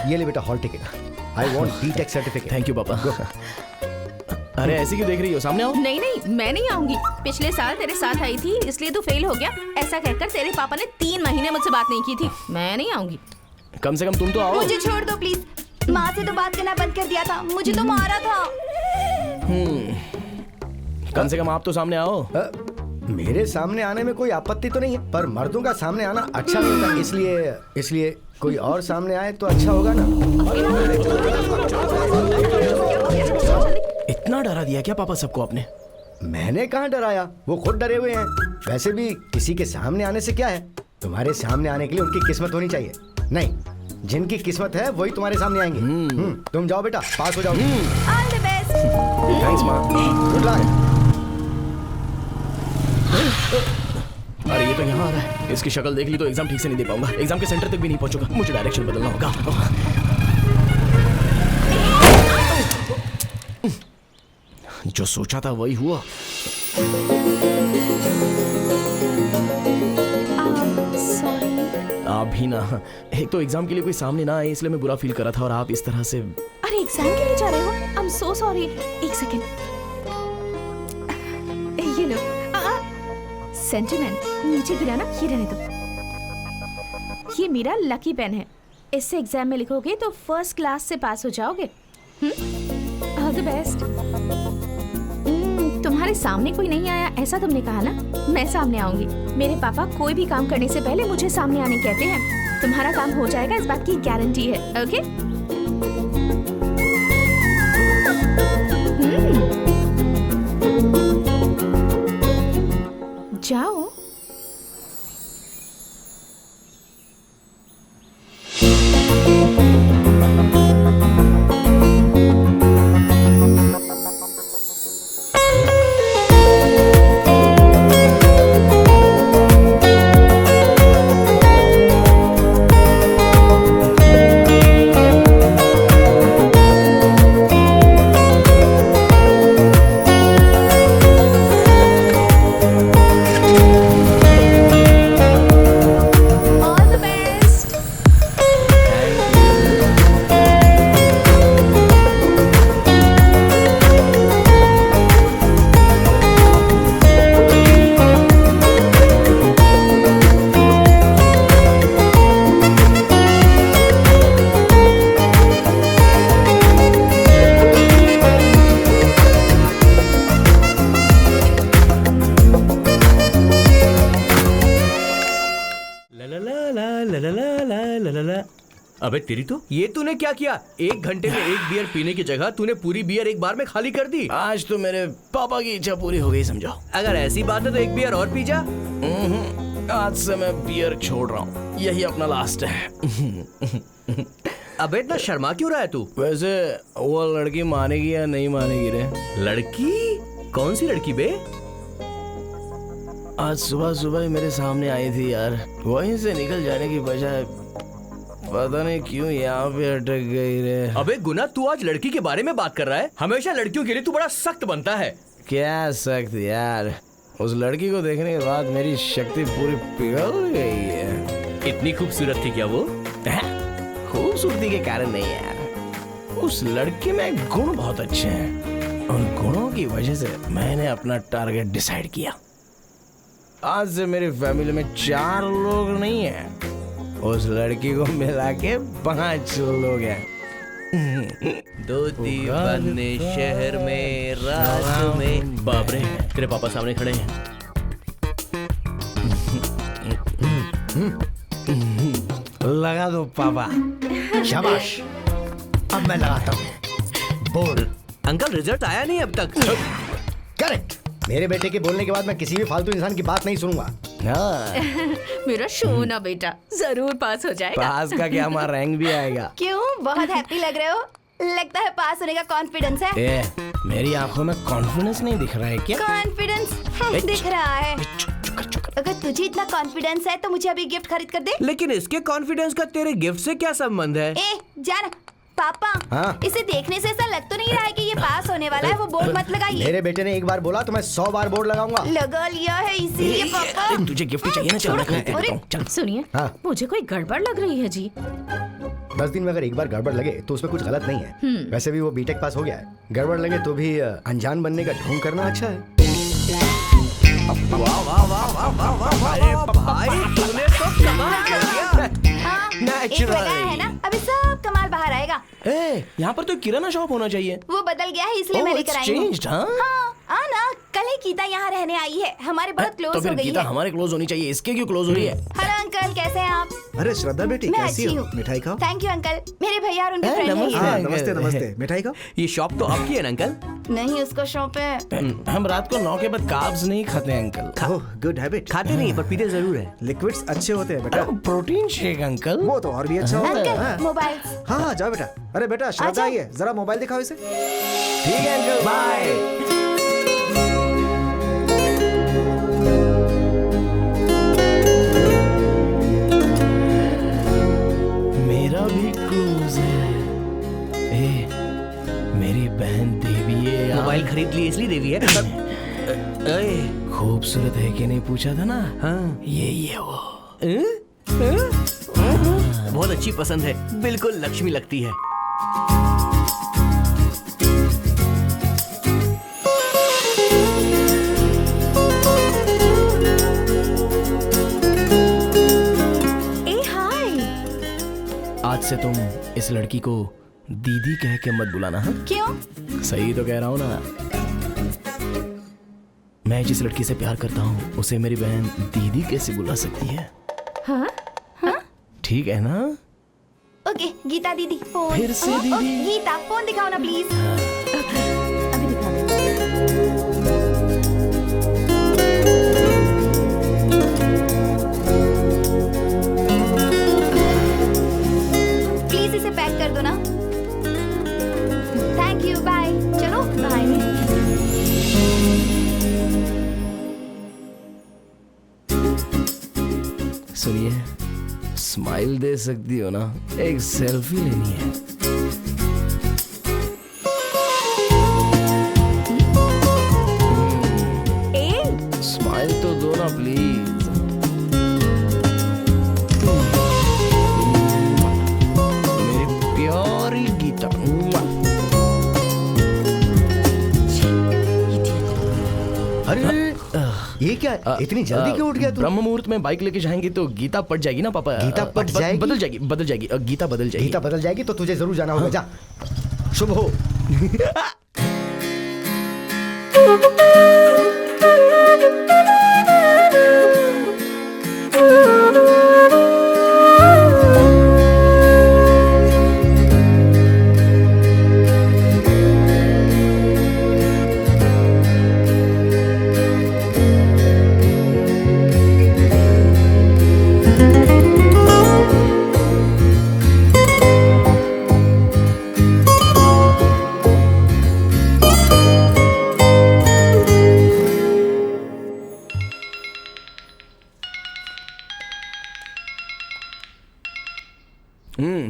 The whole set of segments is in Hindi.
ये ले बेटा hall ticket. I want BTech certificate. Thank you पापा। अरे ऐसे क्यों देख रही हो, सामने आओ। नहीं नहीं, मैं नहीं आऊंगी। पिछले साल तेरे साथ आई थी इसलिए तू फेल हो गया, ऐसा कहकर तेरे पापा ने 3 महीने मुझसे बात नहीं की थी। मैं नहीं आऊंगी। कम से कम तुम तो आओ। मुझे छोड़ दो प्लीज। माँ से तो बात करना बंद कर दिया था, मुझे तो मारा था। कम से कम आप तो सामने आओ। मेरे सामने आने में कोई आपत्ति तो नहीं है, पर मर्दों का सामने आना अच्छा नहीं होता, इसलिए कोई और सामने आए तो अच्छा होगा ना। इतना डरा दिया क्या पापा सबको आपने? मैंने कहाँ डराया, वो खुद डरे हुए हैं। वैसे भी किसी के सामने आने से क्या है, तुम्हारे सामने आने के लिए उनकी किस्मत होनी चाहिए। नहीं, जिनकी किस्मत है वही तुम्हारे सामने आएंगे। तुम जाओ बेटा, पास हो जाओ। All the best. थैंक्स माँ, गुड लक। अरे ये तो यहाँ आ रहा है। इसकी शक्ल देख ली तो एग्जाम ठीक से नहीं दे पाऊंगा। एग्जाम के सेंटर तक भी नहीं पहुंचूंगा। मुझे डायरेक्शन बदलना होगा। जो सोचा था वही हुआ। आप भी ना, एक तो एग्जाम के लिए कोई सामने ना आए इसलिए मैं बुरा फील कर रहा था, और आप इस तरह से। अरे एग्जाम के लिए जा रहे हो? I am so sorry. एक सेकेंड, ये लो। सेंटिमेंट नीचे गिरा ना, ये रहने दो। ये मेरा लकी पेन है, इससे एग्जाम में लिखोगे तो फर्स्ट क्लास से पास हो जाओगे। All the best. तुम्हारे सामने कोई नहीं आया ऐसा तुमने कहा ना, मैं सामने आऊंगी। मेरे पापा कोई भी काम करने से पहले मुझे सामने आने कहते हैं। तुम्हारा काम हो जाएगा, इस बात की गारंटी है। ओके? जाओ। अबे तेरी तो, ये तूने क्या किया? 1 घंटे में 1 बियर पीने की जगह तूने पूरी बियर एक बार में खाली कर दी। आज तो मेरे पापा की इच्छा पूरी हो गई समझो। अगर ऐसी बात है तो 1 बियर और पी जा। आज से मैं बियर छोड़ रहा हूँ, यही अपना लास्ट है। अबे इतना शर्मा क्यों रहा है तू? वैसे वो लड़की मानेगी या नहीं मानेगी रे? लड़की? कौन सी लड़की बे? आज सुबह सुबह ही मेरे सामने आई थी यार, वहीं से निकल जाने की बजाय पता नहीं क्यों यहाँ पे अटक गई रे। अबे गुना, तू आज लड़की के बारे में बात कर रहा है? हमेशा लड़कियों के लिए तू बड़ा सख्त बनता है। क्या सख्त यार, उस लड़की को देखने के बाद मेरी शक्ति पूरी पिघल गई है। इतनी खूबसूरत थी क्या वो? खूबसूरती के कारण नहीं यार, उस लड़की में गुण बहुत अच्छे हैं। उन गुणों की वजह से मैंने अपना टारगेट डिसाइड किया। आज से मेरी फैमिली में 4 लोग नहीं हैं, उस लड़की को मिला के 5 लोग हैं। दो दीवाने शहर में रात में। बाप रे, तेरे पापा सामने खड़े हैं। लगा दो पापा। शाबाश, अब मैं लगाता हूँ। बोल। अंकल, रिजल्ट आया नहीं अब तक। करेक्ट। मेरे बेटे के बोलने के बाद मैं किसी भी फालतू इंसान की बात नहीं सुनूंगा। मेरा सोना बेटा जरूर पास हो जाएगा। पास का क्या, हमारा रैंक भी आएगा। क्यों, बहुत हैप्पी लग रहे हो? लगता है पास होने का कॉन्फिडेंस है। मेरी आंखों में कॉन्फिडेंस नहीं दिख रहा है क्या? कॉन्फिडेंस दिख रहा है। अगर तुझे इतना कॉन्फिडेंस है तो मुझे अभी गिफ्ट खरीद कर दे। लेकिन इसके कॉन्फिडेंस का तेरे गिफ्ट से क्या संबंध है? जाना पापा। हाँ? इसे देखने से ऐसा लग तो नहीं रहा है कि ये पास होने वाला है। वो बोर्ड मत लगाइए। मेरे बेटे ने एक बार बोला तो मैं 100 बार बोर्ड लगाऊंगा। लगा लिया है इसीलिए पापा। तुझे गिफ्ट चाहिए ना, चल मैं खरीद देता हूं। चल सुनिए, हाँ? मुझे कोई गड़बड़ लग रही है जी। 10 दिन में अगर एक बार गड़बड़ लगे तो उसमें कुछ गलत नहीं है। वैसे भी वो बीटेक पास हो गया है, गड़बड़ लगे तो भी अनजान बनने का ढोंग करना अच्छा है। वाह वाह वाह वाह वाह वाह वाह, अरे भाई तूने तो कमाल कर दिया। हाँ, एक Naturally. लगाया है ना, अभी सब कमाल बाहर आएगा। ए, यहाँ पर तो किराना शॉप होना चाहिए। वो बदल गया है इसलिए मैं Oh, लेकर it's आई हूँ। changed, हाँ? हाँ ना, कल ही गीता यहाँ रहने आई है, हमारे बहुत तो क्लोज हो फिर गई गीता है। हमारे क्लोज होनी चाहिए, इसके क्यों क्लोज हो रही है? हेलो अंकल, कैसे हैं आप? अरे श्रद्धा बेटी मैं कैसी अच्छी हो? हूँ। मिठाई खाओ। थैंक यू अंकल, मेरे भैया और उनके ए, फ्रेंड हैं नमस्ते। ये। हाँ अंकल। नमस्ते नमस्ते, मिठाई खाओ। ये शॉप तो आपकी है ना अंकल? नहीं, उसको शॉप है। हम रात को 9 के बाद कार्ब्स नहीं खाते हैं अंकल। Oh good habit. खाते नहीं पर पीते जरूर है। लिक्विड्स अच्छे होते हैं बेटा। Protein shake uncle. वो तो और भी अच्छा होता है। अंकल, हाँ मोबाइल। हाँ हाँ, जाओ बेटा। अरे बेटा श्रद्धा आजा। आई है, जरा मोबाइल दिखाओ इसे। ठीक है अंकल, बाय। मेरा भी क्लोज है। ए, मेरी बहन देवी है यार। मोबाइल खरीद लिए इसलिए देवी है। अरे खूबसूरत है कि नहीं पूछा था ना? हाँ। यही है वो। बहुत अच्छी पसंद है, बिल्कुल लक्ष्मी लगती है। ए हाय। आज से तुम इस लड़की को दीदी कह के मत बुलाना। हाँ, क्यों? सही तो कह रहा हूँ ना। मैं जिस लड़की से प्यार करता हूँ उसे मेरी बहन दीदी कैसे बुला सकती है? हाँ? ठीक है ना? ओके, गीता दीदी फोन। फिर से ओ, दीदी? गीता फोन दिखाओ ना प्लीज। अभी दिखा दे। प्लीज इसे पैक कर दो ना। Thank you, bye. चलो बाय। सुनिए, स्माइल दे सकती हो ना? एक सेल्फी लेनी है। ए स्माइल तो दो ना प्लीज। मेरी प्यारी गीता। अरे ये क्या है? इतनी जल्दी क्यों उठ गया तू? ब्रह्म मुहूर्त में बाइक लेके जाएंगे तो गीता पट जाएगी ना पापा। गीता पट जाएगी? बदल जाएगी, बदल जाएगी। गीता बदल जाएगी। गीता बदल जाएगी तो तुझे जरूर जाना होगा। जा, शुभ हो।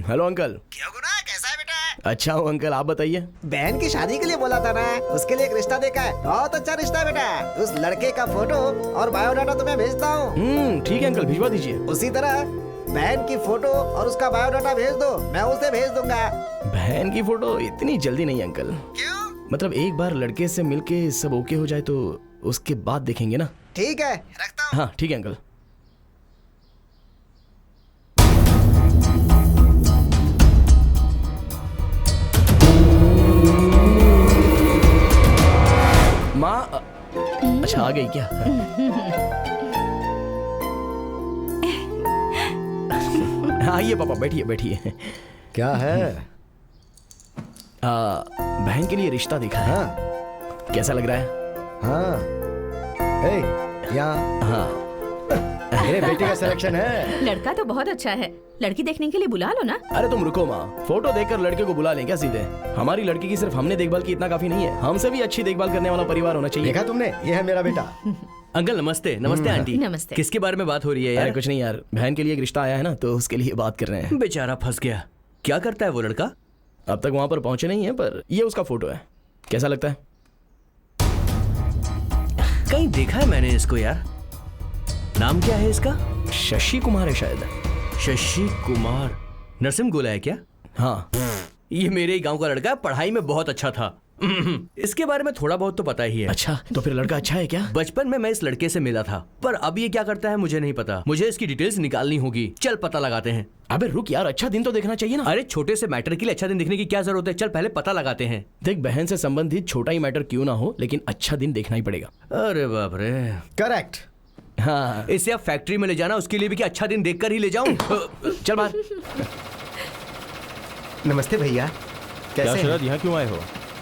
Hello uncle. क्या गुना, कैसा है बेटा? अच्छा हूँ अंकल, आप बताइए। बहन की शादी के लिए बोला था ना, उसके लिए एक रिश्ता देखा है। बहुत अच्छा रिश्ता है बेटा। उस लड़के का फोटो और बायोडाटा तुम्हें भेजता हूँ। ठीक है अंकल, भिजवा दीजिए। उसी तरह बहन की फोटो और उसका बायोडाटा भेज दो, मैं उसे भेज दूंगा। बहन की फोटो इतनी जल्दी नहीं अंकल। क्यों? मतलब एक बार लड़के से मिलके सब ओके हो जाए तो उसके बाद देखेंगे ना। ठीक है, रखता हूँ। हाँ ठीक है अंकल। माँ अच्छा आ गई क्या? आइए पापा, बैठिए बैठिए। क्या है? बहन के लिए रिश्ता देखा है। हाँ कैसा लग रहा है? हाँ। ए, यहाँ हाँ मेरे बेटे का सिलेक्शन है। लड़का तो बहुत अच्छा है, लड़की देखने के लिए बुला लो ना। अरे तुम रुको माँ, फोटो देखकर लड़के को बुला लें क्या सीधे? हमारी लड़की की सिर्फ हमने देखभाल की इतना काफी नहीं है, हमसे भी अच्छी देखभाल करने वाला परिवार होना चाहिए। देखा तुमने? ये है मेरा बेटा। अंकल नमस्ते। नमस्ते आंटी। नमस्ते। किसके बारे में बात हो रही है अरे यार? कुछ नहीं यार, बहन के लिए एक रिश्ता आया है ना तो उसके लिए बात कर रहे हैं। बेचारा फंस गया। क्या करता है वो लड़का? अब तक वहां पर पहुंचे नहीं है, पर ये उसका फोटो है। कैसा लगता है? कहीं देखा है मैंने इसको यार। नाम क्या है इसका? शशि कुमार है शायद। शशि कुमार। नरसिम गोला है क्या? हाँ, ये मेरे ही गांव का लड़का है, पढ़ाई में बहुत अच्छा था। इसके बारे में थोड़ा बहुत तो पता ही है। अच्छा तो फिर लड़का अच्छा है क्या? बचपन में मैं इस लड़के से मिला था, पर अब ये क्या करता है मुझे नहीं पता। मुझे इसकी डिटेल्स निकालनी होगी। चल पता लगाते हैं। अबे रुक यार, अच्छा दिन तो देखना चाहिए ना। अरे छोटे से मैटर के लिए अच्छा दिन देखने की क्या जरूरत है? चल पहले पता लगाते हैं। देख, बहन से संबंधित छोटा ही मैटर क्यों ना हो, लेकिन अच्छा दिन देखना ही पड़ेगा। अरे बाप रे। करेक्ट। हाँ, इसे अब फैक्ट्री में ले जाना, उसके लिए भी क्या अच्छा दिन देखकर ही ले जाऊं? चल बाहर। नमस्ते भैया, क्या कैसे हैं? शरद, यहाँ क्यों आए हो?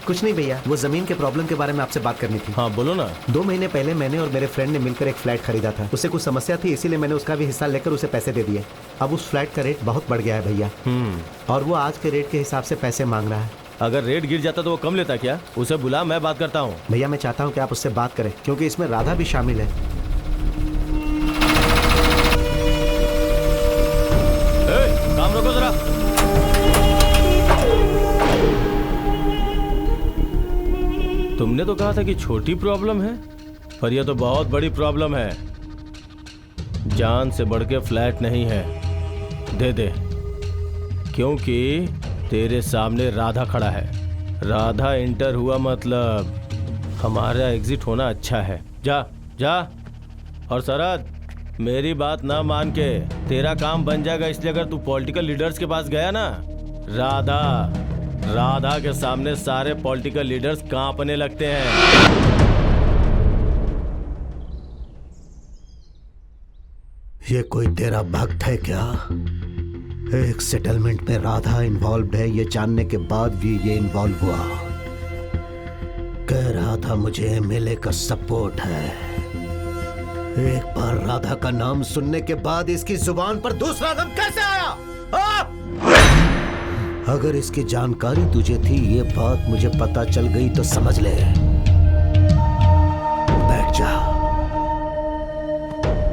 कुछ नहीं भैया, वो जमीन के प्रॉब्लम के बारे में आपसे बात करनी थी। हाँ बोलो ना। 2 महीने पहले मैंने और मेरे फ्रेंड ने मिलकर एक फ्लैट खरीदा था। उससे कुछ समस्या थी, इसीलिए मैंने उसका भी हिस्सा लेकर उसे पैसे दे दिए। अब उस फ्लैट का रेट बहुत बढ़ गया है भैया, और वो आज के रेट के हिसाब से पैसे मांग रहा है। अगर रेट गिर जाता तो वो कम लेता क्या? उसे बुला, मैं बात करता हूँ। भैया मैं चाहता हूँ कि आप उससे बात करें, क्योंकि इसमें राधा भी शामिल है। काम रोको जरा। तुमने तो कहा था कि छोटी प्रॉब्लम है, पर यह तो बहुत बड़ी प्रॉब्लम है। जान से बढ़ के फ्लैट नहीं है। दे दे, क्योंकि तेरे सामने राधा खड़ा है। राधा इंटर हुआ मतलब हमारा एग्जिट होना अच्छा है। जा जा। और शरद, मेरी बात ना मान के तेरा काम बन जाएगा, इसलिए अगर तू पॉलिटिकल लीडर्स के पास गया ना, राधा के सामने सारे पॉलिटिकल लीडर्स कांपने लगते हैं। ये कोई तेरा भक्त है क्या? एक सेटलमेंट में राधा इन्वॉल्व है, ये जानने के बाद भी ये इन्वॉल्व हुआ। कह रहा था मुझे एमएलए का सपोर्ट है। एक बार राधा का नाम सुनने के बाद इसकी जुबान पर दूसरा नाम कैसे आया? अगर इसकी जानकारी तुझे थी, ये बात मुझे पता चल गई तो समझ ले। बैठ जा।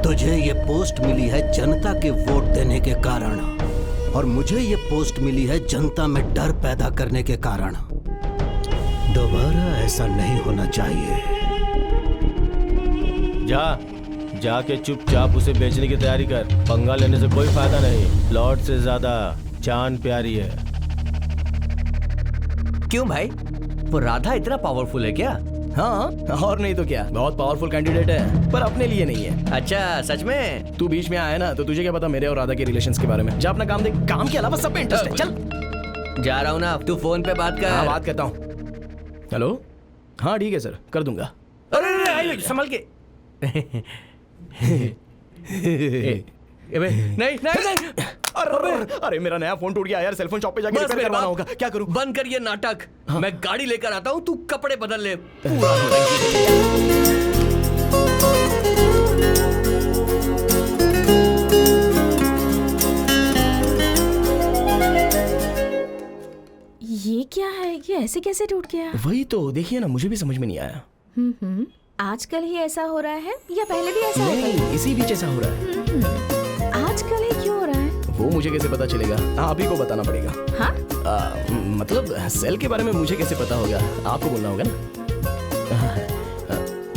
तुझे ये पोस्ट मिली है जनता के वोट देने के कारण, और मुझे ये पोस्ट मिली है जनता में डर पैदा करने के कारण। दोबारा ऐसा नहीं होना चाहिए। जाके चुपचाप उसे बेचने की तैयारी कर। पंगा लेने से कोई फायदा नहीं। प्लॉट से ज्यादा जान प्यारी है। क्यों भाई, वो राधा इतना पावरफुल है क्या? हाँ, और नहीं तो क्या, बहुत पावरफुल कैंडिडेट है, पर अपने लिए नहीं है। अच्छा सच में? तू बीच में आया ना, तो तुझे क्या पता मेरे और राधा के रिलेशंस के बारे में। जा अपना काम देख, काम के अलावा सब में इंटरेस्ट है। चल। जा रहा हूँ ना, तू फोन पे बात कर। हाँ, बात करता हूँ। हेलो, हाँ ठीक है सर, कर दूंगा। अरे संभल के। नहीं। अरे मेरा नया फोन टूट गया यार, सेलफोन शॉप पे जाके रिपेयर करवाना होगा। क्या करूं? बंद कर ये नाटक। हाँ? मैं गाड़ी लेकर आता हूँ, तू कपड़े बदल ले। पूरा नौटंकी। ये क्या है? ये ऐसे कैसे टूट गया? वही तो देखिए ना, मुझे भी समझ में नहीं आया। आजकल ही ऐसा हो रहा है या पहले भी ऐसा होता नहीं, इसी बीच ऐसा हो रहा है। है? आजकल ही क्यों हो रहा है? वो मुझे कैसे पता चलेगा? आप ही को बताना पड़ेगा। हाँ? मतलब सेल के बारे में मुझे कैसे पता होगा? आपको बोलना होगा ना।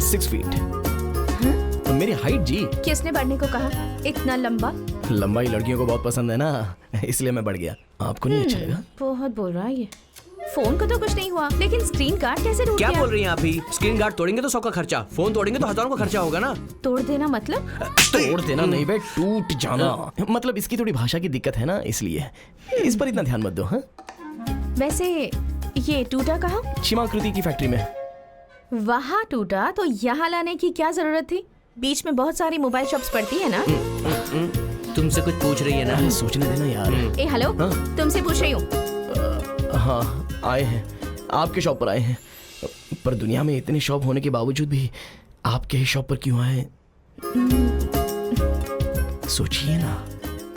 6 फीट मेरी हाइट जी। किसने बढ़ने को कहा? इतना लंबा? लंबाई लड़कियों को बहुत पसंद है ना, इसलिए मैं बढ़ गया। आपको नहीं अच्छा लगा? बहुत बोल रहा है ये। फोन को तो कुछ नहीं हुआ, लेकिन स्क्रीन गार्ड कैसे टूट क्या गया? बोल रही हैं आप ही? स्क्रीन गार्ड तोड़ेंगे तो 100 का खर्चा, फोन तोड़ेंगे तो हजारों का खर्चा होगा ना। तोड़ देना मतलब? तोड़ देना नहीं बे, टूट जाना। मतलब इसकी थोड़ी भाषा की दिक्कत है ना, इसलिए इस पर इतना ध्यान मत दो। हाँ, वैसे ये टूटा कहाँ? क्षमाकृति की फैक्ट्री में। वहाँ टूटा तो यहाँ लाने की क्या जरूरत थी? बीच में बहुत सारी मोबाइल शॉप्स पड़ती है ना। तुमसे कुछ पूछ रही है ना? अरे सोचने देना यार। ए हेलो, हाँ? तुमसे पूछ रही हूँ। हाँ, आए हैं, आपके शॉप पर आए हैं, पर दुनिया में इतने शॉप होने के बावजूद भी आपके ही शॉप पर क्यों आए? सोचिए ना।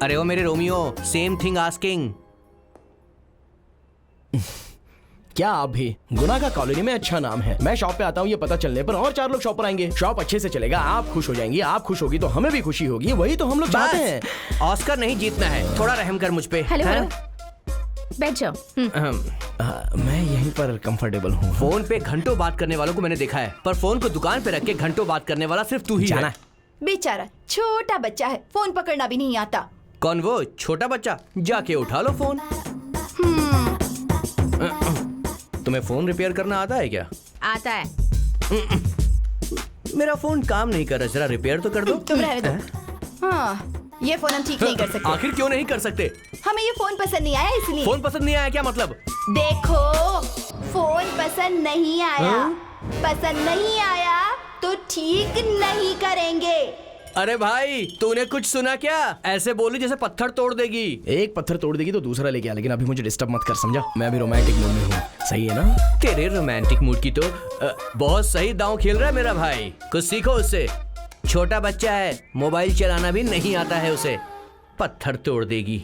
अरे वो मेरे रोमियो, सेम थिंग आस्किंग। क्या आप भी? गुना का कॉलोनी में अच्छा नाम है। मैं शॉप पे आता हूँ ये पता चलने पर और 4 लोग शॉप पर आएंगे। शॉप अच्छे से चलेगा, आप खुश हो जाएंगी, आप खुश होगी तो हमें भी खुशी होगी। वही तो हम लोग चाहते हैं। ऑस्कर नहीं जीतना है, थोड़ा रहम कर मुझ पे। हेलो हाँ? हेलो, बैठ जाओ। मैं यहीं पर कंफर्टेबल हूँ। फोन पे घंटों बात करने वालों को मैंने देखा है, पर फोन को दुकान पे रख के घंटों बात करने वाला सिर्फ तू ही जाना है। बेचारा छोटा बच्चा है, फोन पकड़ना भी नहीं आता। कौन वो छोटा बच्चा? जाके उठा लो फोन। तुम्हें फोन रिपेयर करना आता है क्या? आता है। मेरा फोन काम नहीं कर रहा, जरा रिपेयर तो कर दो। तुम रहने दो। हाँ, ये फोन हम ठीक नहीं कर सकते। आखिर क्यों नहीं कर सकते? हमें ये फोन पसंद नहीं आया इसलिए। फोन पसंद नहीं आया क्या मतलब? देखो, फोन पसंद नहीं आया। पसंद नहीं आया तो ठीक नहीं करेंगे। अरे भाई, तूने कुछ सुना क्या? ऐसे बोली जैसे पत्थर तोड़ देगी। एक पत्थर तोड़ देगी तो दूसरा लेके आ, लेकिन अभी मुझे डिस्टर्ब मत कर, समझा? मैं अभी रोमांटिक मूड में हूँ, सही है ना? तेरे रोमांटिक मूड की तो बहुत सही दांव खेल रहा है मेरा भाई। कुछ सीखो उससे। छोटा बच्चा है, मोबाइल चलाना भी नहीं आता है उसे। पत्थर तोड़ देगी।